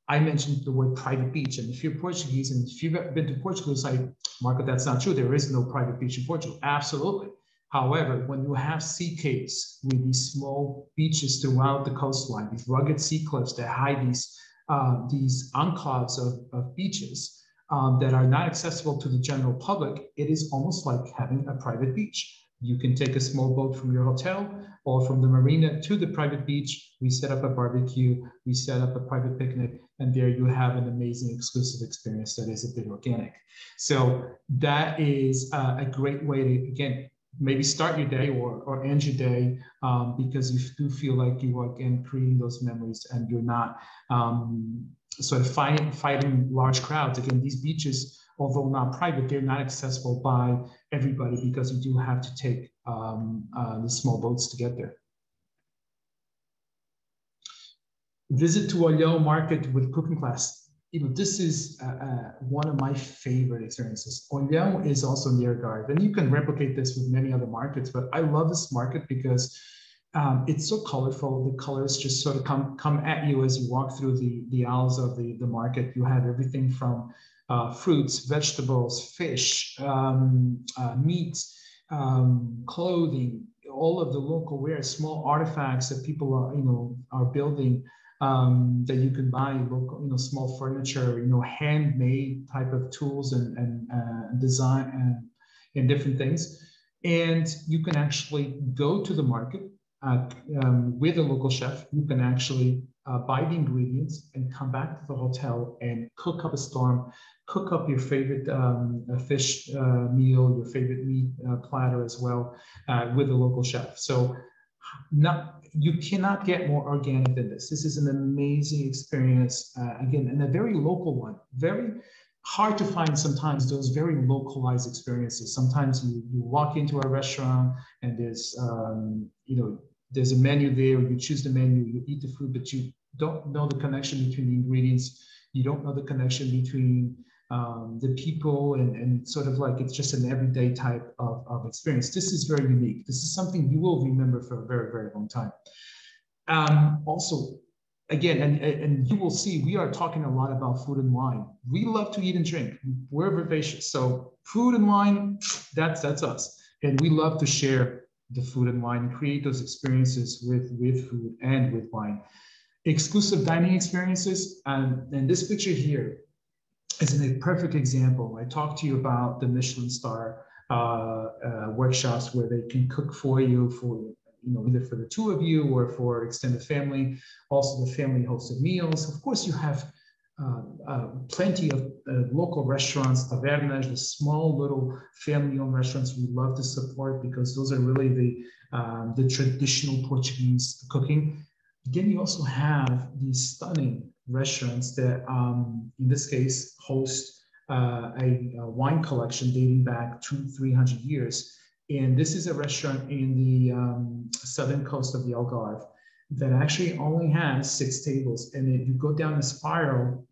I mentioned the word private beach, and if you're Portuguese and if you've been to Portugal, it's like, Marco, that's not true. There is no private beach in Portugal. Absolutely. However, when you have sea caves with these small beaches throughout the coastline, these rugged sea cliffs that hide these enclaves of beaches that are not accessible to the general public, it is almost like having a private beach. You can take a small boat from your hotel or from the marina to the private beach. We set up a barbecue, we set up a private picnic, and there you have an amazing exclusive experience that is a bit organic. So that is a great way to, again, maybe start your day or end your day because you do feel like you are, again, creating those memories and you're not sort of fighting large crowds. Again, these beaches, although not private, they're not accessible by everybody because you do have to take the small boats to get there. Visit to Olhão market with cooking class. You know, this is one of my favorite experiences. Olhão is also near Algarve, and you can replicate this with many other markets, but I love this market because it's so colorful. The colors just sort of come at you as you walk through the aisles of the market. You have everything from fruits, vegetables, fish, meat, clothing, all of the local wares, small artifacts that people are building that you can buy, local, small furniture, handmade type of tools and design and different things. And you can actually go to the market with a local chef. You can actually buy the ingredients and come back to the hotel and cook up a storm, cook up your favorite fish meal, your favorite meat platter as well with a local chef. So you cannot get more organic than this. This is an amazing experience, again, and a very local one. Very hard to find sometimes those very localized experiences. Sometimes you walk into a restaurant and there's, there's a menu there, you choose the menu, you eat the food, but you don't know the connection between the ingredients. You don't know the connection between the people and sort of like it's just an everyday type of experience. This is very unique. This is something you will remember for a very, very long time. Also, again, and you will see, we are talking a lot about food and wine. We love to eat and drink. We're vivacious. So food and wine, that's us. And we love to share the food and wine, create those experiences with food and with wine. Exclusive dining experiences. And this picture here is a perfect example. I talked to you about the Michelin star workshops where they can cook for you for, either for the two of you or for extended family. Also the family hosted meals. Of course, you have plenty of local restaurants, tavernas, the small little family-owned restaurants we love to support because those are really the traditional Portuguese cooking. Then you also have these stunning restaurants that, in this case, host a wine collection dating back 200-300 years. And this is a restaurant in the southern coast of the Algarve that actually only has 6 tables. And if you go down a spiral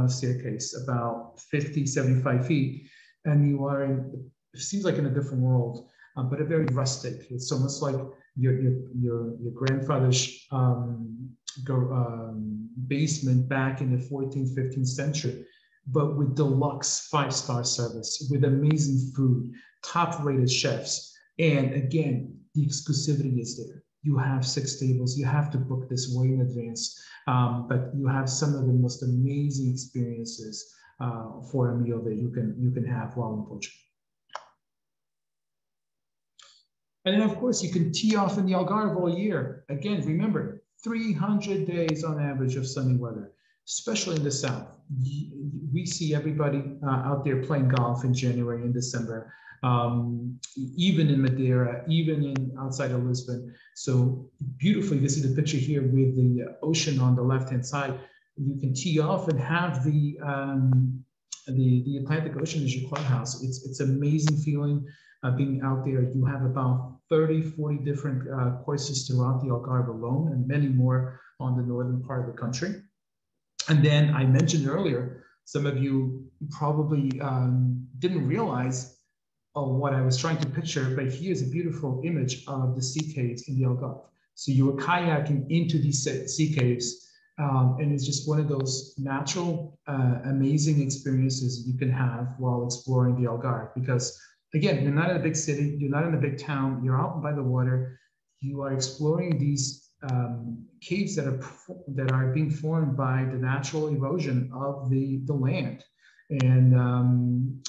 staircase about 50, 75 feet, and you are in, it seems like in a different world, but a very rustic. It's almost like your grandfather's basement back in the 14th, 15th century, but with deluxe 5-star service, with amazing food, top-rated chefs. And again, the exclusivity is there. You have 6 tables. You have to book this way in advance, but you have some of the most amazing experiences for a meal that you can have while in Portugal. And then, of course, you can tee off in the Algarve all year. Again, remember, 300 days on average of sunny weather, especially in the south. We see everybody out there playing golf in January and December. even in Madeira, even in outside of Lisbon. So beautifully, this is the picture here with the ocean on the left-hand side. You can tee off and have the Atlantic Ocean as your clubhouse. It's amazing feeling being out there. You have about 30, 40 different courses throughout the Algarve alone, and many more on the northern part of the country. And then I mentioned earlier, some of you probably didn't realize what I was trying to picture, but here's a beautiful image of the sea caves in the Algarve. So you were kayaking into these sea caves, and it's just one of those natural, amazing experiences you can have while exploring the Algarve. Because again, you're not in a big city, you're not in a big town, you're out by the water, you are exploring these caves that are being formed by the natural erosion of the land. And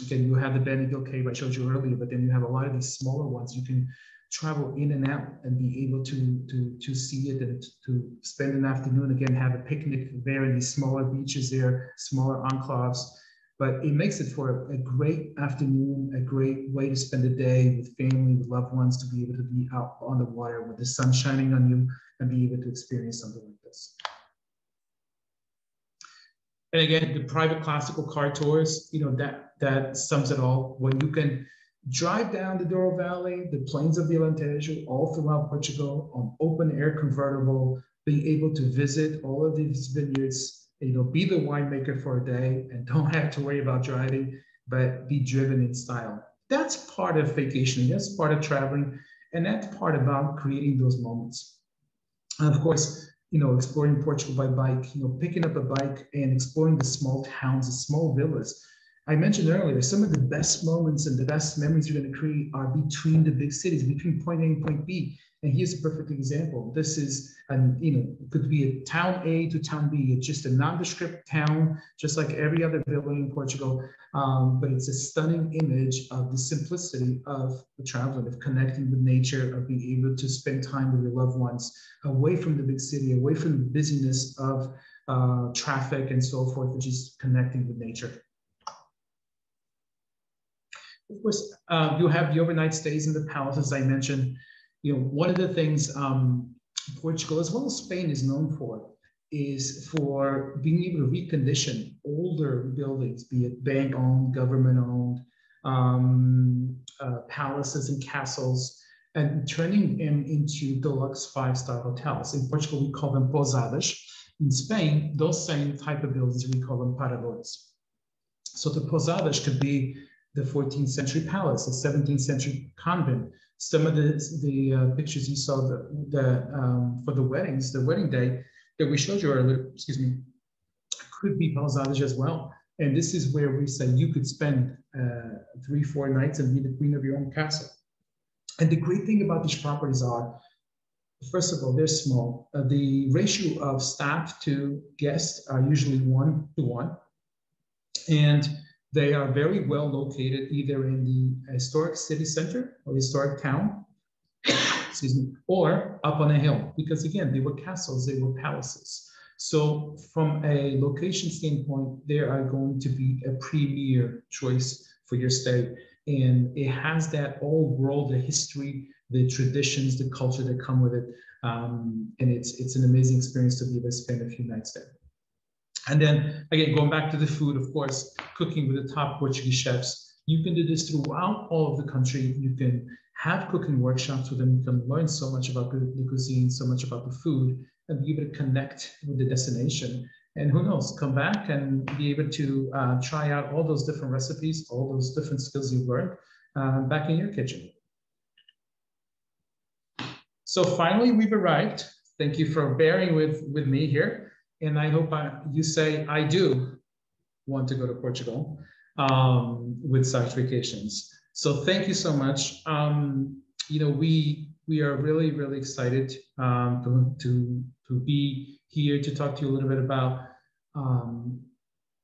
again, you have the Benedict cave I showed you earlier, but then you have a lot of these smaller ones. You can travel in and out and be able to see it and to spend an afternoon, again, have a picnic there in these smaller beaches there, smaller enclaves. But it makes it for a great afternoon, a great way to spend a day with family, with loved ones, to be able to be out on the water with the sun shining on you and be able to experience something like this. And again, the private classical car tours, that sums it all. When you can drive down the Douro Valley, the plains of the Alentejo, all throughout Portugal, on open air convertible, being able to visit all of these vineyards, be the winemaker for a day and don't have to worry about driving, but be driven in style. That's part of vacationing, that's part of traveling, and that's part about creating those moments. And of course, exploring Portugal by bike, picking up a bike and exploring the small towns, the small villas. I mentioned earlier, some of the best moments and the best memories you're going to create are between the big cities, between point A and point B. And here's a perfect example. This is, it could be a town A to town B. It's just a nondescript town, just like every other villa in Portugal. But it's a stunning image of the simplicity of the traveling, of connecting with nature, of being able to spend time with your loved ones, away from the big city, away from the busyness of traffic and so forth, and just connecting with nature. Of course, you have the overnight stays in the palaces I mentioned. One of the things Portugal, as well as Spain, is known for is for being able to recondition older buildings, be it bank-owned, government-owned, palaces and castles, and turning them into deluxe five-star hotels. In Portugal, we call them pousadas. In Spain, those same type of buildings, we call them paradores. So the pousadas could be the 14th century palace, the 17th century convent. Some of the pictures you saw for the weddings, the wedding day that we showed you earlier, could be pousadas as well. And this is where we say you could spend 3-4 nights and be the queen of your own castle. And the great thing about these properties are, first of all, they're small. The ratio of staff to guests are usually 1-to-1. And they are very well located either in the historic city center or historic town, or up on a hill, because again, they were castles, they were palaces. So from a location standpoint, they are going to be a premier choice for your stay. And it has that old world, the history, the traditions, the culture that come with it. And it's an amazing experience to be able to spend a few nights there. And then again, going back to the food, of course, cooking with the top Portuguese chefs. You can do this throughout all of the country. You can have cooking workshops with them. You can learn so much about the cuisine, so much about the food, and be able to connect with the destination. And who knows, come back and be able to try out all those different recipes, all those different skills you've learned back in your kitchen. So finally, we've arrived. Thank you for bearing with me here. And I hope you say, I do want to go to Portugal with Sagres Vacations. So thank you so much. We are really, really excited to be here to talk to you a little bit about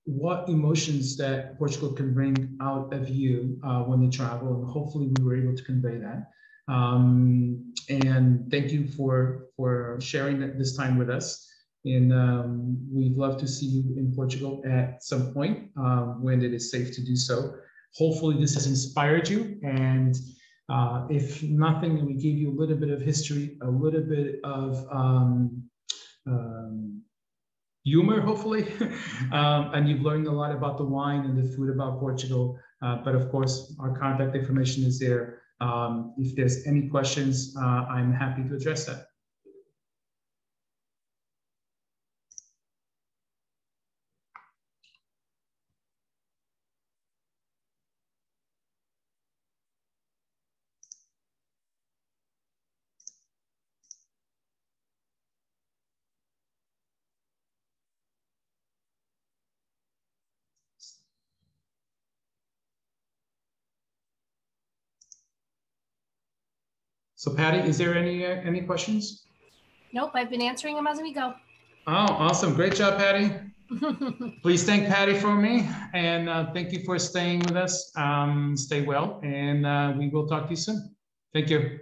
what emotions that Portugal can bring out of you when you travel. And hopefully we were able to convey that. And thank you for sharing this time with us. And we'd love to see you in Portugal at some point when it is safe to do so. hopefully this has inspired you. And if nothing, we gave you a little bit of history, a little bit of humor, hopefully, and you've learned a lot about the wine and the food about Portugal. But of course, our contact information is there. If there's any questions, I'm happy to address that. So Patty, is there any questions? Nope, I've been answering them as we go. Oh, awesome. Great job, Patty. Please thank Patty for me, and thank you for staying with us. Stay well, and we will talk to you soon. Thank you.